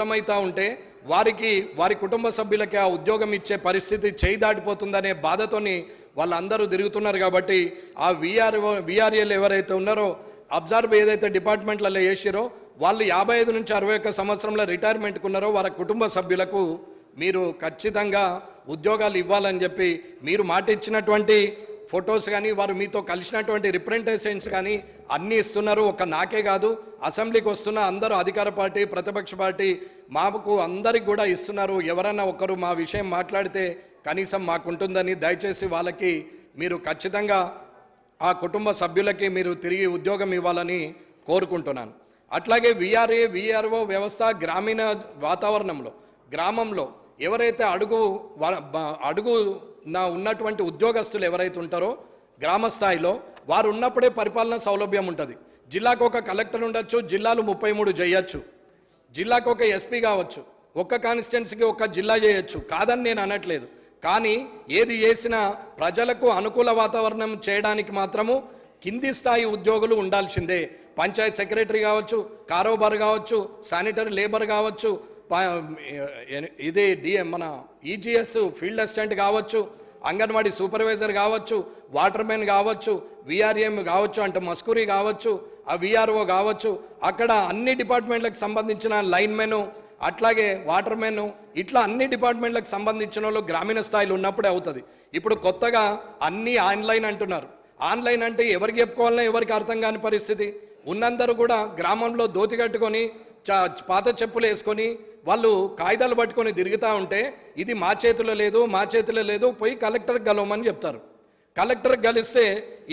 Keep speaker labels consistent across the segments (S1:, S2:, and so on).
S1: దూరమైతా ఉంటే వారి కుటుంబ సభ్యులకి ఆ ఉద్యోగం ఇచ్చే పరిస్థితి చేయి దాటిపోతుందనే బాధతోని వాళ్ళందరూ తిరుగుతున్నారు. కాబట్టి ఆ విఆర్ఏలు ఎవరైతే ఉన్నారో అబ్జర్వ్ ఏదైతే డిపార్ట్మెంట్లలో చేసిరో వాళ్ళు 55 నుంచి 61 సంవత్సరంలో రిటైర్మెంట్కి ఉన్నారో వారి కుటుంబ సభ్యులకు మీరు ఖచ్చితంగా ఉద్యోగాలు ఇవ్వాలని చెప్పి మీరు మాట ఇచ్చినటువంటి ఫొటోస్ కానీ వారు మీతో కలిసినటువంటి రిప్రజెంటేషన్స్ కానీ అన్నీ ఇస్తున్నారు. ఒక నాకే కాదు, అసెంబ్లీకి వస్తున్న అందరూ అధికార పార్టీ ప్రతిపక్ష పార్టీ మాకు అందరికి కూడా ఇస్తున్నారు. ఎవరైనా ఒకరు మా విషయం మాట్లాడితే కనీసం మాకుంటుందని దయచేసి వాళ్ళకి మీరు ఖచ్చితంగా ఆ కుటుంబ సభ్యులకి మీరు తిరిగి ఉద్యోగం ఇవ్వాలని కోరుకుంటున్నాను. అట్లాగే విఆర్ఓ వ్యవస్థ గ్రామీణ వాతావరణంలో గ్రామంలో ఎవరైతే అడుగు ఉన్నటువంటి ఉద్యోగస్తులు ఎవరైతే ఉంటారో గ్రామ స్థాయిలో వారు ఉన్నప్పుడే పరిపాలన సౌలభ్యం ఉంటుంది. జిల్లాకు ఒక కలెక్టర్ ఉండొచ్చు, జిల్లాలు 33 చేయొచ్చు, జిల్లాకు ఒక ఎస్పీ కావచ్చు, ఒక్క కాన్స్టిట్యున్సీకి ఒక జిల్లా చేయొచ్చు, కాదని నేను అనట్లేదు. కానీ ఏది చేసినా ప్రజలకు అనుకూల వాతావరణం చేయడానికి మాత్రము కింది స్థాయి ఉద్యోగులు ఉండాల్సిందే. పంచాయత్ సెక్రటరీ కావచ్చు, కారోబార్ కావచ్చు, శానిటరీ లేబర్ కావచ్చు, ఇది మన ఈజీఎస్ ఫీల్డ్ అసిస్టెంట్ కావచ్చు, అంగన్వాడీ సూపర్వైజర్ కావచ్చు, వాటర్మెన్ కావచ్చు, విఆర్ఎం కావచ్చు, అంటే మస్కూరీ కావచ్చు, ఆ విఆర్ఓ కావచ్చు, అక్కడ అన్ని డిపార్ట్మెంట్లకు సంబంధించిన లైన్మెన్ అట్లాగే వాటర్మెన్ ఇట్లా అన్ని డిపార్ట్మెంట్లకు సంబంధించిన వాళ్ళు గ్రామీణ స్థాయిలో ఉన్నప్పుడే అవుతుంది. ఇప్పుడు కొత్తగా అన్నీ ఆన్లైన్ అంటున్నారు. ఆన్లైన్ అంటే ఎవరికి చెప్పుకోవాలన్నా ఎవరికి అర్థం కాని పరిస్థితి. ఉన్నందరూ కూడా గ్రామంలో దోతి కట్టుకొని పాత చెప్పులు వేసుకొని వాళ్ళు కాగితాలు పట్టుకొని తిరుగుతూ ఉంటే ఇది మా చేతిలో లేదు పోయి కలెక్టర్కి గెలవమని చెప్తారు. కలెక్టర్కి గెలిస్తే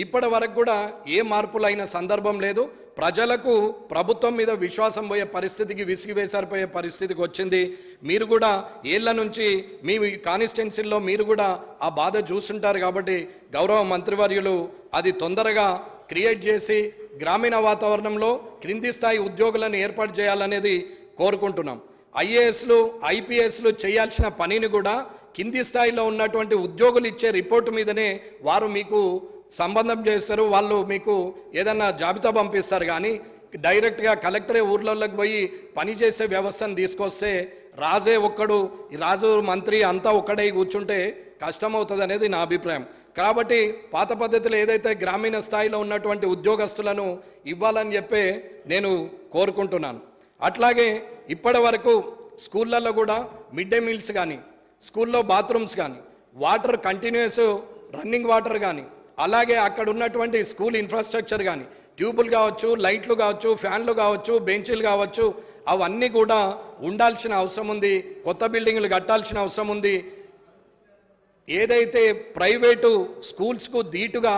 S1: ఇప్పటి వరకు కూడా ఏ మార్పులు అయిన సందర్భం లేదు. ప్రజలకు ప్రభుత్వం మీద విశ్వాసం పోయే పరిస్థితికి విసిగివేసారిపోయే పరిస్థితికి వచ్చింది. మీరు కూడా ఏళ్ల నుంచి మీ కాన్స్టిట్యున్సీల్లో మీరు కూడా ఆ బాధ చూస్తుంటారు. కాబట్టి గౌరవ మంత్రివర్యులు అది తొందరగా క్రియేట్ చేసి గ్రామీణ వాతావరణంలో క్రింది స్థాయి ఉద్యోగులను ఏర్పాటు చేయాలనేది కోరుకుంటున్నాం. ఐఏఎస్లు ఐపీఎస్లు చేయాల్సిన పనిని కూడా కింది స్థాయిలో ఉన్నటువంటి ఉద్యోగులు ఇచ్చే రిపోర్టు మీదనే వారు మీకు సంబంధం చేస్తారు. వాళ్ళు మీకు ఏదన్నా జాబితా పంపిస్తారు. కానీ డైరెక్ట్గా కలెక్టరే ఊర్లలోకి పోయి పనిచేసే వ్యవస్థను తీసుకొస్తే రాజే ఒక్కడు, రాజు మంత్రి అంతా ఒక్కడై కూర్చుంటే కష్టమవుతుంది అనేది నా అభిప్రాయం. కాబట్టి పాత పద్ధతిలో ఏదైతే గ్రామీణ స్థాయిలో ఉన్నటువంటి ఉద్యోగస్తులను ఇవ్వాలని చెప్పి నేను కోరుకుంటున్నాను. అట్లాగే ఇప్పటి వరకు స్కూళ్ళల్లో కూడా మిడ్ డే మీల్స్ కానీ, స్కూల్లో బాత్రూమ్స్ కానీ, వాటర్ కంటిన్యూస్ రన్నింగ్ వాటర్ కానీ, అలాగే అక్కడ ఉన్నటువంటి స్కూల్ ఇన్ఫ్రాస్ట్రక్చర్ కానీ, ట్యూబులు కావచ్చు, లైట్లు కావచ్చు, ఫ్యాన్లు కావచ్చు, బెంచీలు కావచ్చు, అవన్నీ కూడా ఉండాల్సిన అవసరం ఉంది. కొత్త బిల్డింగ్లు కట్టాల్సిన అవసరం ఉంది. ఏదైతే ప్రైవేటు స్కూల్స్కు ధీటుగా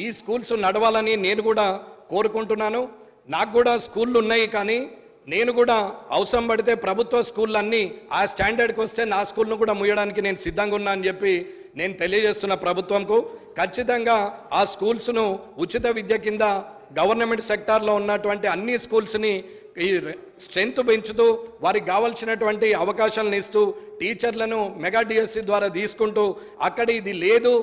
S1: ఈ స్కూల్స్ నడవాలని నేను కూడా కోరుకుంటున్నాను. నాకు కూడా స్కూళ్ళు ఉన్నాయి, కానీ నేను కూడా అవసరం పడితే ప్రభుత్వ స్కూళ్ళన్నీ ఆ స్టాండర్డ్కి వస్తే నా స్కూల్ను కూడా ముయ్యడానికి నేను సిద్ధంగా ఉన్నా అని చెప్పి నేను తెలియజేస్తున్న ప్రభుత్వంకు. ఖచ్చితంగా ఆ స్కూల్స్ను ఉచిత విద్య కింద గవర్నమెంట్ సెక్టార్లో ఉన్నటువంటి అన్ని స్కూల్స్ని ఈ స్ట్రెంత్ పెంచుతూ వారికి కావాల్సినటువంటి అవకాశాలను ఇస్తూ టీచర్లను మెగా డిఎస్సి ద్వారా తీసుకుంటూ అక్కడ ఇది లేదు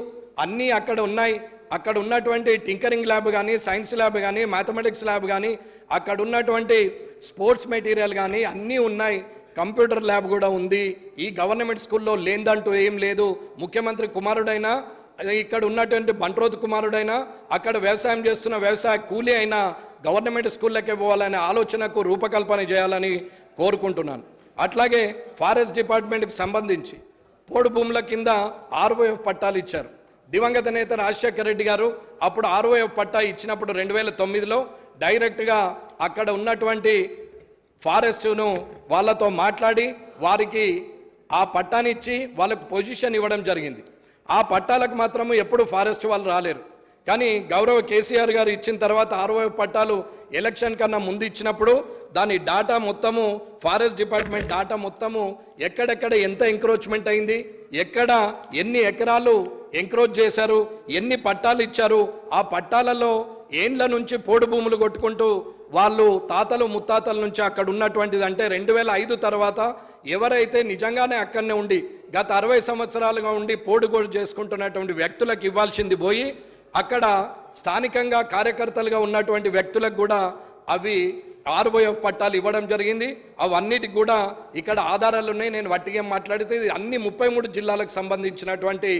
S1: అన్నీ అక్కడ ఉన్నాయి, అక్కడ ఉన్నటువంటి టింకరింగ్ ల్యాబ్ కానీ, సైన్స్ ల్యాబ్ కానీ, మ్యాథమెటిక్స్ ల్యాబ్ కానీ, అక్కడ ఉన్నటువంటి స్పోర్ట్స్ మెటీరియల్ కానీ అన్నీ ఉన్నాయి, కంప్యూటర్ ల్యాబ్ కూడా ఉంది. ఈ గవర్నమెంట్ స్కూల్లో లేదంటూ ఏం లేదు. ముఖ్యమంత్రి కుమారుడైనా, ఇక్కడ ఉన్నటువంటి బంట్రోతు కుమారుడైనా, అక్కడ వ్యవసాయం చేస్తున్న వ్యవసాయ కూలీ అయినా గవర్నమెంట్ స్కూళ్ళకే పోవాలనే ఆలోచనకు రూపకల్పన చేయాలని కోరుకుంటున్నాను. అట్లాగే ఫారెస్ట్ డిపార్ట్మెంట్కి సంబంధించి పోడు భూముల కింద ROF పట్టాలు ఇచ్చారు. దివంగత నేత రాజశేఖర రెడ్డి గారు అప్పుడు ROF పట్టా ఇచ్చినప్పుడు 2009లో డైరెక్ట్గా అక్కడ ఉన్నటువంటి ఫారెస్ట్ను వాళ్ళతో మాట్లాడి వారికి ఆ పట్టానిచ్చి వాళ్ళకు పొజిషన్ ఇవ్వడం జరిగింది. ఆ పట్టాలకు మాత్రము ఎప్పుడు ఫారెస్ట్ వాళ్ళు రాలేరు. కానీ గౌరవ కేసీఆర్ గారు ఇచ్చిన తర్వాత ROF పట్టాలు ఎలక్షన్ కన్నా ముందు ఇచ్చినప్పుడు దాని డాటా మొత్తము ఫారెస్ట్ డిపార్ట్మెంట్ డాటా మొత్తము ఎక్కడెక్కడ ఎంత ఎంక్రోచ్మెంట్ అయింది, ఎక్కడ ఎన్ని ఎకరాలు ఎంక్రోచ్ చేశారు, ఎన్ని పట్టాలు ఇచ్చారు, ఆ పట్టాలలో ఏండ్ల నుంచి పోడు భూములు కొట్టుకుంటూ వాళ్ళు తాతలు ముత్తాతల నుంచి అక్కడ ఉన్నటువంటిది. అంటే 2005 తర్వాత ఎవరైతే నిజంగానే అక్కడనే ఉండి గత 60 సంవత్సరాలుగా ఉండి పోడుగోడు చేసుకుంటున్నటువంటి వ్యక్తులకు ఇవ్వాల్సింది పోయి, అక్కడ స్థానికంగా కార్యకర్తలుగా ఉన్నటువంటి వ్యక్తులకు కూడా అవి ROF పట్టాలు ఇవ్వడం జరిగింది. అవన్నిటికి కూడా ఇక్కడ ఆధారాలు ఉన్నాయి. నేను వట్టిగా మాట్లాడితే ఇది అన్ని 33 జిల్లాలకు సంబంధించినటువంటి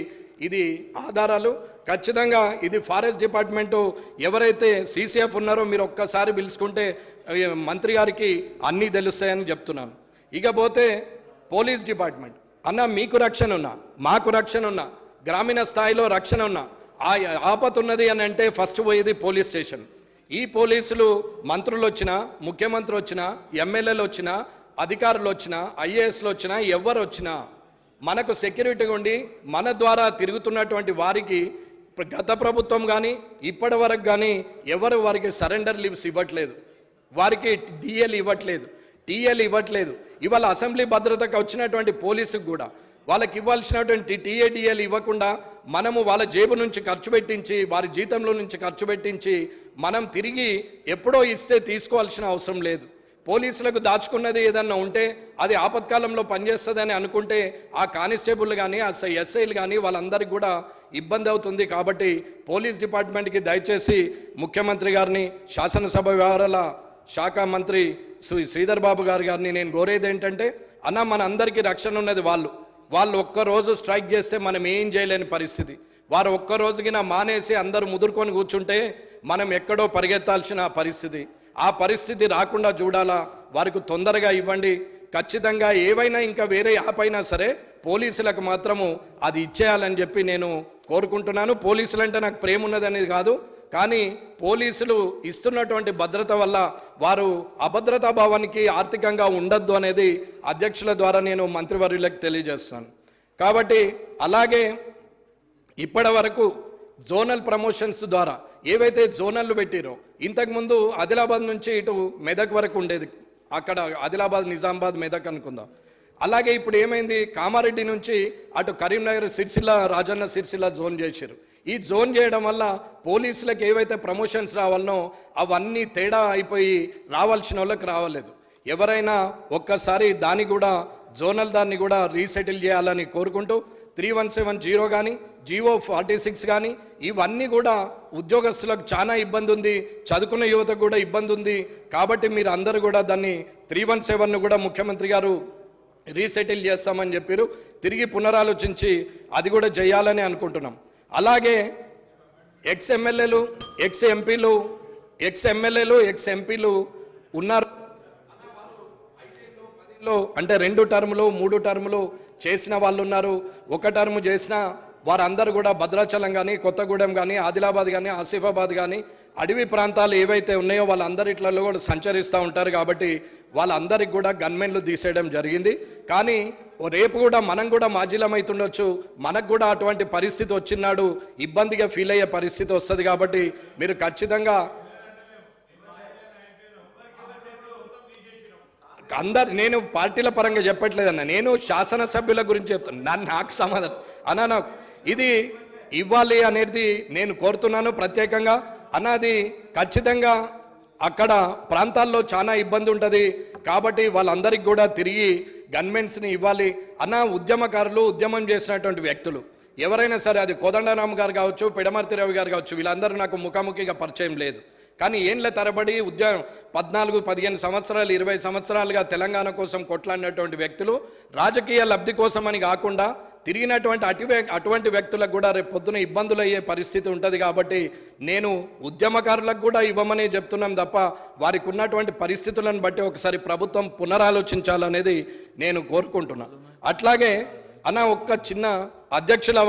S1: ఇది ఆధారాలు. ఖచ్చితంగా ఇది ఫారెస్ట్ డిపార్ట్మెంటు ఎవరైతే CCF ఉన్నారో మీరు ఒక్కసారి పిలుచుకుంటే మంత్రి గారికి అన్నీ తెలుస్తాయని చెప్తున్నాను. ఇకపోతే పోలీస్ డిపార్ట్మెంట్ అన్న, మీకు రక్షణ ఉన్నా, మాకు రక్షణ ఉన్నా, గ్రామీణ స్థాయిలో రక్షణ ఉన్నా, ఆపత్తి ఉన్నది అని అంటే ఫస్ట్ పోయేది పోలీస్ స్టేషన్. ఈ పోలీసులు మంత్రులు వచ్చినా, ముఖ్యమంత్రి వచ్చినా, ఎమ్మెల్యేలు వచ్చినా, అధికారులు వచ్చినా, IASలు వచ్చినా, ఎవరు వచ్చినా మనకు సెక్యూరిటీగా ఉండి మన ద్వారా తిరుగుతున్నటువంటి వారికి గత ప్రభుత్వం కానీ ఇప్పటి వరకు కానీ ఎవరు వారికి సరెండర్ లీవ్స్ ఇవ్వట్లేదు, వారికి DL ఇవ్వట్లేదు, TL ఇవ్వట్లేదు. ఇవాళ అసెంబ్లీ భద్రతకు వచ్చినటువంటి పోలీసుకు కూడా వాళ్ళకి ఇవ్వాల్సినటువంటి TADL ఇవ్వకుండా మనము వాళ్ళ జేబు నుంచి ఖర్చు పెట్టించి, వారి జీతంలో నుంచి ఖర్చు పెట్టించి మనం తిరిగి ఎప్పుడో ఇస్తే తీసుకోవాల్సిన అవసరం లేదు. పోలీసులకు దాచుకున్నది ఏదన్నా ఉంటే అది ఆపత్కాలంలో పనిచేస్తుందని అనుకుంటే ఆ కానిస్టేబుల్ కానీ ఆ SIలు కానీ వాళ్ళందరికీ కూడా ఇబ్బంది అవుతుంది. కాబట్టి పోలీస్ డిపార్ట్మెంట్కి దయచేసి ముఖ్యమంత్రి గారిని, శాసనసభ వ్యవహారాల శాఖ మంత్రి శ్రీధర్ బాబు గారిని నేను కోరేది ఏంటంటే, అన్న మన అందరికీ రక్షణ ఉన్నది. వాళ్ళు ఒక్కరోజు స్ట్రైక్ చేస్తే మనం ఏం చేయలేని పరిస్థితి. వారు ఒక్కరోజుకి మానేసి అందరూ ముదురుకొని కూర్చుంటే మనం ఎక్కడో పరిగెత్తాల్సిన పరిస్థితి. ఆ పరిస్థితి రాకుండా చూడాలా, వారికి తొందరగా ఇవ్వండి. ఖచ్చితంగా ఏవైనా ఇంకా వేరే యాప్ అయినా సరే పోలీసులకు మాత్రము అది ఇచ్చేయాలని చెప్పి నేను కోరుకుంటున్నాను. పోలీసులు అంటే నాకు ప్రేమ ఉన్నదనేది కాదు, కానీ పోలీసులు ఇస్తున్నటువంటి భద్రత వల్ల వారు అభద్రతా భావానికి ఆర్థికంగా ఉండద్దు అనేది అధ్యక్షుల ద్వారా నేను మంత్రివర్యులకు తెలియజేస్తున్నాను. కాబట్టి అలాగే ఇప్పటి వరకు జోనల్ ప్రమోషన్స్ ద్వారా ఏవైతే జోనల్లు పెట్టిరో, ఇంతకుముందు ఆదిలాబాద్ నుంచి ఇటు మెదక్ వరకు ఉండేది, అక్కడ ఆదిలాబాద్, నిజామాబాద్, మెదక్ అనుకుందాం. అలాగే ఇప్పుడు ఏమైంది, కామారెడ్డి నుంచి అటు కరీంనగర్, సిరిసిల్ల, రాజన్న సిరిసిల్ల జోన్ చేశారు. ఈ జోన్ చేయడం వల్ల పోలీసులకు ఏవైతే ప్రమోషన్స్ రావాలనో అవన్నీ తేడా అయిపోయి రావాల్సిన వాళ్ళకి రావలేదు. ఎవరైనా ఒక్కసారి దాన్ని కూడా జోనల్ దాన్ని కూడా రీసెటిల్ చేయాలని కోరుకుంటూ 3170 కానీ GO 46 కానీ ఇవన్నీ కూడా ఉద్యోగస్తులకు చాలా ఇబ్బంది ఉంది, చదువుకున్న యువతకు కూడా ఇబ్బంది ఉంది. కాబట్టి మీరు అందరూ కూడా దాన్ని 317ను కూడా ముఖ్యమంత్రి గారు రీసెటిల్ చేస్తామని చెప్పారు. తిరిగి పునరాలోచించి అది కూడా చేయాలని అనుకుంటున్నాం. అలాగే ఎక్స్-ఎమ్మెల్యేలు, ఎక్స్-ఎంపీలు, ఎక్స్-ఎమ్మెల్యేలు, ఎక్స్-ఎంపీలు ఉన్నారు. అంటే 2 టర్ములు 3 టర్ములు చేసిన వాళ్ళు ఉన్నారు. 1 టర్ము చేసిన వారందరూ కూడా భద్రాచలం కానీ, కొత్తగూడెం కానీ, ఆదిలాబాద్ కానీ, ఆసిఫాబాద్ కానీ అడవి ప్రాంతాలు ఏవైతే ఉన్నాయో వాళ్ళందరిట్లలో కూడా సంచరిస్తూ ఉంటారు. కాబట్టి వాళ్ళందరికీ కూడా గన్మెన్లు తీసేయడం జరిగింది. కానీ రేపు కూడా మనం కూడా మాజీలమైతుండొచ్చు, మనకు కూడా అటువంటి పరిస్థితి వచ్చినాడు ఇబ్బందిగా ఫీల్ అయ్యే పరిస్థితి వస్తుంది. కాబట్టి మీరు ఖచ్చితంగా నేను పార్టీల పరంగా చెప్పట్లేదన్న, నేను శాసనసభ్యుల గురించి చెప్తాను. నాకు సమాధానం అన్నా, నాకు ఇది ఇవ్వాలి అనేది నేను కోరుతున్నాను ప్రత్యేకంగా. అన్నది ఖచ్చితంగా అక్కడ ప్రాంతాల్లో చాలా ఇబ్బంది ఉంటుంది. కాబట్టి వాళ్ళందరికీ కూడా తిరిగి గన్మెన్స్ని ఇవ్వాలి అన్న. ఉద్యమకారులు, ఉద్యమం చేసినటువంటి వ్యక్తులు ఎవరైనా సరే, అది కోదండరామ్ గారు కావచ్చు, పిడమర్తి రవి గారు కావచ్చు, వీళ్ళందరూ నాకు ముఖాముఖిగా పరిచయం లేదు. కానీ ఏండ్ల తరబడి 14, 15 సంవత్సరాలు, 20 సంవత్సరాలుగా తెలంగాణ కోసం కొట్లాడినటువంటి వ్యక్తులు రాజకీయ లబ్ధి కోసమని కాకుండా తిరిగినటువంటి అటువంటి వ్యక్తులకు కూడా రేపు పొద్దున ఇబ్బందులు అయ్యే పరిస్థితి ఉంటుంది. కాబట్టి నేను ఉద్యమకారులకు కూడా ఇవ్వమని చెప్తున్నాం తప్ప వారికి ఉన్నటువంటి పరిస్థితులను బట్టి ఒకసారి ప్రభుత్వం పునరాలోచించాలనేది నేను కోరుకుంటున్నాను. అట్లాగే అన్న, ఒక్క చిన్న అధ్యక్షుల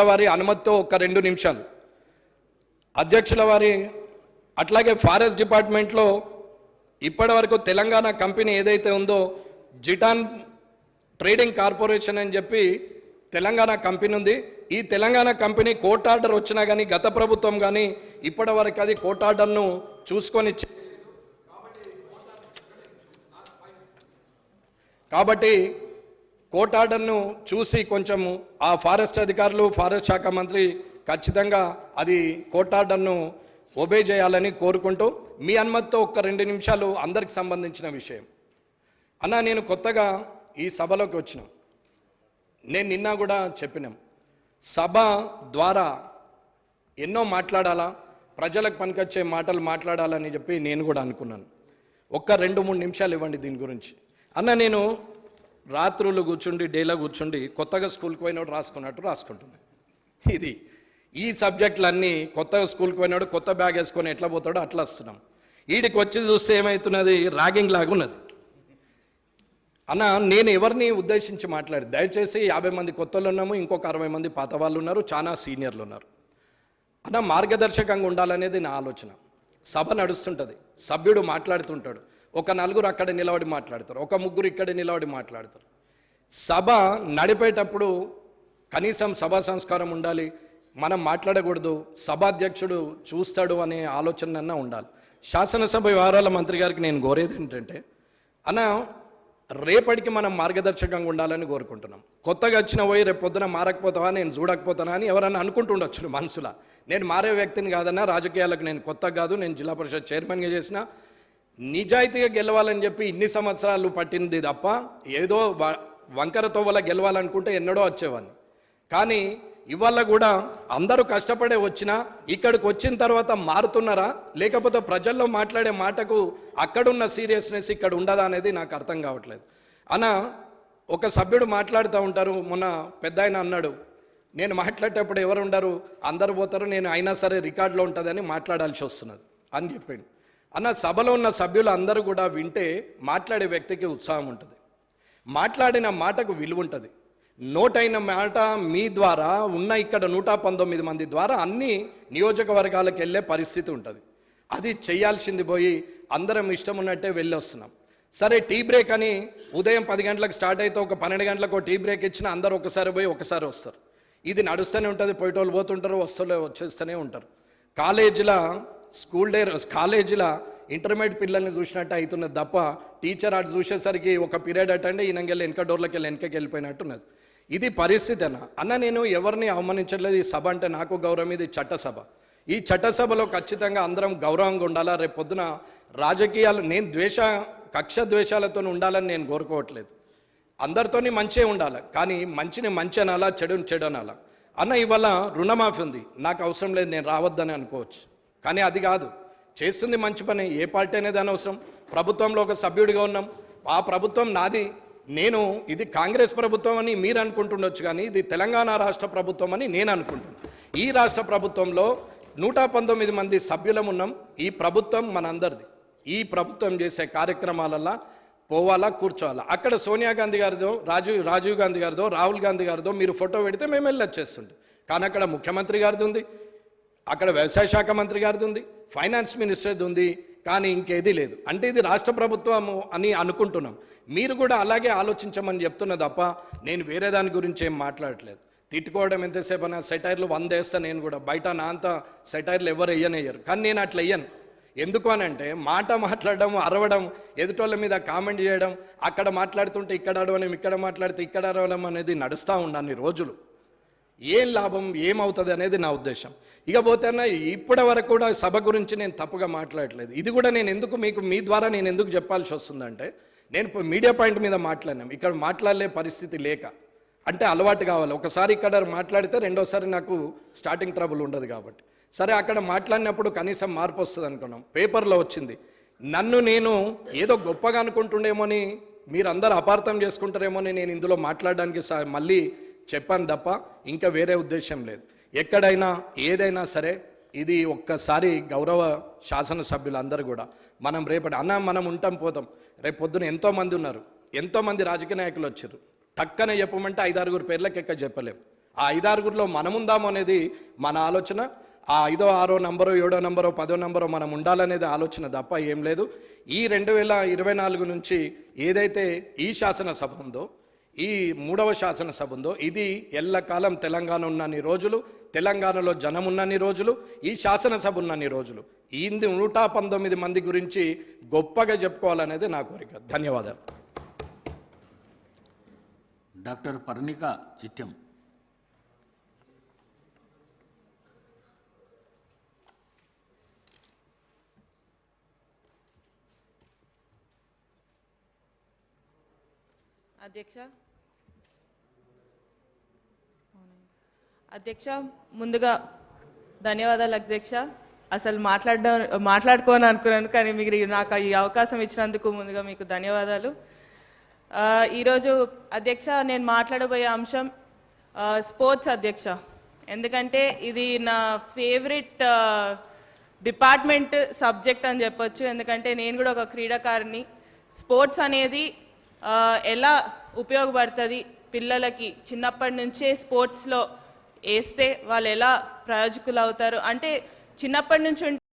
S1: వారి అనుమతితో ఒక 2 నిమిషాలు అధ్యక్షుల వారి. అట్లాగే ఫారెస్ట్ డిపార్ట్మెంట్లో ఇప్పటి వరకు తెలంగాణ కంపెనీ ఏదైతే ఉందో, జిటాన్ ట్రేడింగ్ కార్పొరేషన్ అని చెప్పి తెలంగాణ కంపెనీ ఉంది. ఈ తెలంగాణ కంపెనీ కోర్ట్ ఆర్డర్ వచ్చినా కానీ గత ప్రభుత్వం కానీ ఇప్పటి వరకు అది కోర్ట్ ఆర్డర్ను చూసుకొని, కాబట్టి కోర్ట్ ఆర్డర్ను చూసి కొంచెం ఆ ఫారెస్ట్ అధికారులు, ఫారెస్ట్ శాఖ మంత్రి ఖచ్చితంగా అది కోర్ట్ ఆర్డర్ను ఒబే చేయాలని కోరుకుంటూ, మీ అనుమతితో ఒక 2 నిమిషాలు అందరికి సంబంధించిన విషయం. అన్న, నేను కొత్తగా ఈ సభలోకి వచ్చిన, నేను నిన్న కూడా చెప్పినాం, సభ ద్వారా ఎన్నో మాట్లాడాలా, ప్రజలకు పనికొచ్చే మాటలు మాట్లాడాలని చెప్పి నేను కూడా అనుకున్నాను. ఒక్క 2-3 నిమిషాలు ఇవ్వండి దీని గురించి. అన్న నేను రాత్రులు కూర్చుండి డేలో కూర్చుండి కొత్తగా స్కూల్కి పోయినోడు రాసుకున్నట్టు రాసుకుంటున్నాను. ఇది ఈ సబ్జెక్టులన్నీ కొత్తగా స్కూల్కి పోయినాడు కొత్త బ్యాగ్ వేసుకొని ఎట్లా పోతాడో అట్లా వస్తున్నాం. వీడికి వచ్చి చూస్తే ఏమవుతున్నది, ర్యాగింగ్ లాగా ఉన్నది. అన్న నేను ఎవరిని ఉద్దేశించి మాట్లాడి, దయచేసి 50 మంది కొత్తలు ఉన్నాము, ఇంకొక 60 మంది పాత వాళ్ళు ఉన్నారు, చాలా సీనియర్లు ఉన్నారు. అన్న మార్గదర్శకంగా ఉండాలనేది నా ఆలోచన. సభ నడుస్తుంటుంది, సభ్యుడు మాట్లాడుతుంటాడు, ఒక 4 అక్కడ నిలబడి మాట్లాడతారు, ఒక 3 ఇక్కడ నిలబడి మాట్లాడతారు. సభ నడిపేటప్పుడు కనీసం సభా సంస్కారం ఉండాలి, మనం మాట్లాడకూడదు, సభాధ్యక్షుడు చూస్తాడు అనే ఆలోచన ఉండాలి. శాసనసభ వ్యవహారాల మంత్రి గారికి నేను కోరేది ఏంటంటే, అన్న రేపటికి మనం మార్గదర్శకంగా ఉండాలని కోరుకుంటున్నాం. కొత్తగా వచ్చిన పోయి రేపు పొద్దున మారకపోతావా, నేను చూడకపోతానా అని ఎవరన్నా అనుకుంటుండొచ్చు మనసులో. నేను మారే వ్యక్తిని కాదన్నా, రాజకీయాలకు నేను కొత్త కాదు, నేను జిల్లా పరిషత్ చైర్మన్గా చేసిన, నిజాయితీగా గెలవాలని చెప్పి ఇన్ని సంవత్సరాలు పట్టింది తప్ప ఏదో వంకరతో వల్ల గెలవాలనుకుంటే ఎన్నడో వచ్చేవాడిని. కానీ ఇవాళ కూడా అందరూ కష్టపడే వచ్చినా ఇక్కడికి వచ్చిన తర్వాత మారుతున్నారా, లేకపోతే ప్రజల్లో మాట్లాడే మాటకు అక్కడున్న సీరియస్నెస్ ఇక్కడ ఉండదా అనేది నాకు అర్థం కావట్లేదు. అన్న ఒక సభ్యుడు మాట్లాడుతూ ఉంటారు, మొన్న పెద్ద ఆయన అన్నాడు, నేను మాట్లాడేటప్పుడు ఎవరు ఉండరు అందరు పోతారు, నేను అయినా సరే రికార్డులో ఉంటుందని మాట్లాడాల్సి వస్తున్నది అని చెప్పిండు. అన్న సభలో ఉన్న సభ్యులు అందరూ కూడా వింటే మాట్లాడే వ్యక్తికి ఉత్సాహం ఉంటుంది, మాట్లాడిన మాటకు విలువ ఉంటుంది. నోటైన మాట మీ ద్వారా ఉన్న ఇక్కడ 119 మంది ద్వారా అన్ని నియోజకవర్గాలకు వెళ్ళే పరిస్థితి ఉంటుంది. అది చేయాల్సింది పోయి అందరం ఇష్టం ఉన్నట్టే వెళ్ళి వస్తున్నాం. సరే టీ బ్రేక్ అని ఉదయం 10 గంటలకు స్టార్ట్ అయితే ఒక 12 గంటలకు టీ బ్రేక్ ఇచ్చిన అందరూ ఒకసారి పోయి ఒకసారి వస్తారు. ఇది నడుస్తూనే ఉంటుంది, పోయేటోళ్ళు పోతుంటారు, వచ్చేస్తూనే ఉంటారు. కాలేజీల ఇంటర్మీడియట్ పిల్లల్ని చూసినట్టు అవుతున్నది తప్ప టీచర్ అటు చూసేసరికి ఒక పీరియడ్ అటండి ఈయనకెళ్ళి వెనక డోర్లకి వెనకకి వెళ్ళిపోయినట్టున్నది. ఇది పరిస్థితి అన్న నేను ఎవరిని అవమానించట్లేదు. ఈ సభ అంటే నాకు గౌరవం, ఇది చట్టసభ. ఈ చట్టసభలో ఖచ్చితంగా అందరం గౌరవంగా ఉండాలా. రేపు పొద్దున రాజకీయాలు నేను కక్ష ద్వేషాలతో ఉండాలని నేను కోరుకోవట్లేదు. అందరితోని మంచే ఉండాలి, కానీ మంచిని మంచి అనాలా, చెడుని చెడు అనాలా. అన్న ఇవాళ రుణమాఫీ ఉంది, నాకు అవసరం లేదు, నేను రావద్దని అనుకోవచ్చు, కానీ అది కాదు. చేస్తుంది మంచి పని, ఏ పార్టీ అనేది అనవసరం. ప్రభుత్వంలో ఒక సభ్యుడిగా ఉన్నాం, ఆ ప్రభుత్వం నాది, ఇది కాంగ్రెస్ ప్రభుత్వం అని మీరు అనుకుంటుండొచ్చు, కానీ ఇది తెలంగాణ రాష్ట్ర ప్రభుత్వం అని నేను అనుకుంటున్నాను. ఈ రాష్ట్ర ప్రభుత్వంలో 119 మంది సభ్యులం ఉన్నాం. ఈ ప్రభుత్వం మనందరిది. ఈ ప్రభుత్వం చేసే కార్యక్రమాలల్లో పోవాలా, కూర్చోవాలా. అక్కడ సోనియా గాంధీ గారిదో, రాజీవ్ గాంధీ గారిదో, రాహుల్ గాంధీ గారిదో మీరు ఫోటో పెడితే మేము వెళ్ళొచ్చేస్తుండే. కానీ అక్కడ ముఖ్యమంత్రి గారిది ఉంది, అక్కడ వ్యవసాయ శాఖ మంత్రి గారిది ఉంది, ఫైనాన్స్ మినిస్టర్ది ఉంది, కానీ ఇంకేది లేదు. అంటే ఇది రాష్ట్ర ప్రభుత్వము అని అనుకుంటున్నాం. మీరు కూడా అలాగే ఆలోచించమని చెప్తున్నా తప్ప నేను వేరే దాని గురించి ఏం మాట్లాడట్లేదు. తిట్టుకోవడం ఎంతసేపు అన్నా, సెటైర్లు 100 వేస్తాను నేను కూడా, బయట నా అంత సెటైర్లు ఎవరు వేయనేయ్యరు, కానీ నేను అట్లా వేయను. ఎందుకు అనంటే మాట్లాడడం, అరవడం, ఎదుటోళ్ళ మీద కామెంట్ చేయడం, అక్కడ మాట్లాడుతుంటే ఇక్కడ అడవడం, ఇక్కడ మాట్లాడితే ఇక్కడ అరవడం అనేది నడుస్తూ ఉండని రోజులు. ఏం లాభం, ఏమవుతుంది అనేది నా ఉద్దేశం. ఇకపోతే ఇప్పటి వరకు కూడా సభ గురించి నేను తప్పుగా మాట్లాడలేదు. ఇది కూడా నేను ఎందుకు మీ ద్వారా నేను ఎందుకు చెప్పాల్సి వస్తుందంటే, నేను మీడియా పాయింట్ మీద మాట్లాడినాం, ఇక్కడ మాట్లాడలే పరిస్థితి లేక, అంటే అలవాటు కావాలి. ఒకసారి ఇక్కడ మాట్లాడితే రెండోసారి నాకు స్టార్టింగ్ ట్రబుల్ ఉండదు కాబట్టి, సరే అక్కడ మాట్లాడినప్పుడు కనీసం మార్పు వస్తుంది అనుకున్నాం. పేపర్లో వచ్చింది, నేను ఏదో గొప్పగా అనుకుంటుండేమోని మీరందరూ అపార్థం చేసుకుంటారేమోని నేను ఇందులో మాట్లాడడానికి మళ్ళీ చెప్పాను తప్ప ఇంకా వేరే ఉద్దేశం లేదు. ఎక్కడైనా ఏదైనా సరే ఇది ఒక్కసారి గౌరవ శాసనసభ్యులందరూ కూడా మనం మనం ఉంటాం పోతాం. రేపు పొద్దున ఎంతోమంది ఉన్నారు, ఎంతోమంది రాజకీయ నాయకులు వచ్చారు. టక్కన చెప్పమంటే 5-6 పేర్లకి ఎక్క చెప్పలేం. ఆ 5-6లో మనం ఉందాము అనేది మన ఆలోచన. ఆ 5వ 6వ నంబరో 7వ నంబరో 10వ నంబరో మనం ఉండాలనేది ఆలోచన తప్ప ఏం లేదు. ఈ 2024 నుంచి ఏదైతే ఈ శాసనసభ ఉందో, ఈ 3వ శాసనసభ ఉందో, ఇది ఎల్లకాలం తెలంగాణ ఉన్నన్ని రోజులు, తెలంగాణలో జనం ఉన్నన్ని రోజులు, ఈ శాసనసభ ఉన్నన్ని రోజులు ఈ 119 మంది గురించి గొప్పగా చెప్పుకోవాలనేది నా కోరిక. ధన్యవాదాలు.
S2: డాక్టర్ పర్ణిక చిట్టెం.
S3: అధ్యక్ష ముందుగా ధన్యవాదాలు అధ్యక్ష. అసలు మాట్లాడుకోని అనుకున్నాను, కానీ మీరు నాకు ఈ అవకాశం ఇచ్చినందుకు ముందుగా మీకు ధన్యవాదాలు. ఈరోజు అధ్యక్ష నేను మాట్లాడబోయే అంశం స్పోర్ట్స్ అధ్యక్ష. ఎందుకంటే ఇది నా ఫేవరెట్ డిపార్ట్మెంట్ సబ్జెక్ట్ అని చెప్పొచ్చు. ఎందుకంటే నేను కూడా ఒక క్రీడాకారిణి. స్పోర్ట్స్ అనేది ఎలా ఉపయోగపడుతుంది పిల్లలకి, చిన్నప్పటి నుంచే స్పోర్ట్స్లో వేస్తే వాళ్ళు ఎలా ప్రయోజకులు అవుతారు అంటే చిన్నప్పటి నుంచి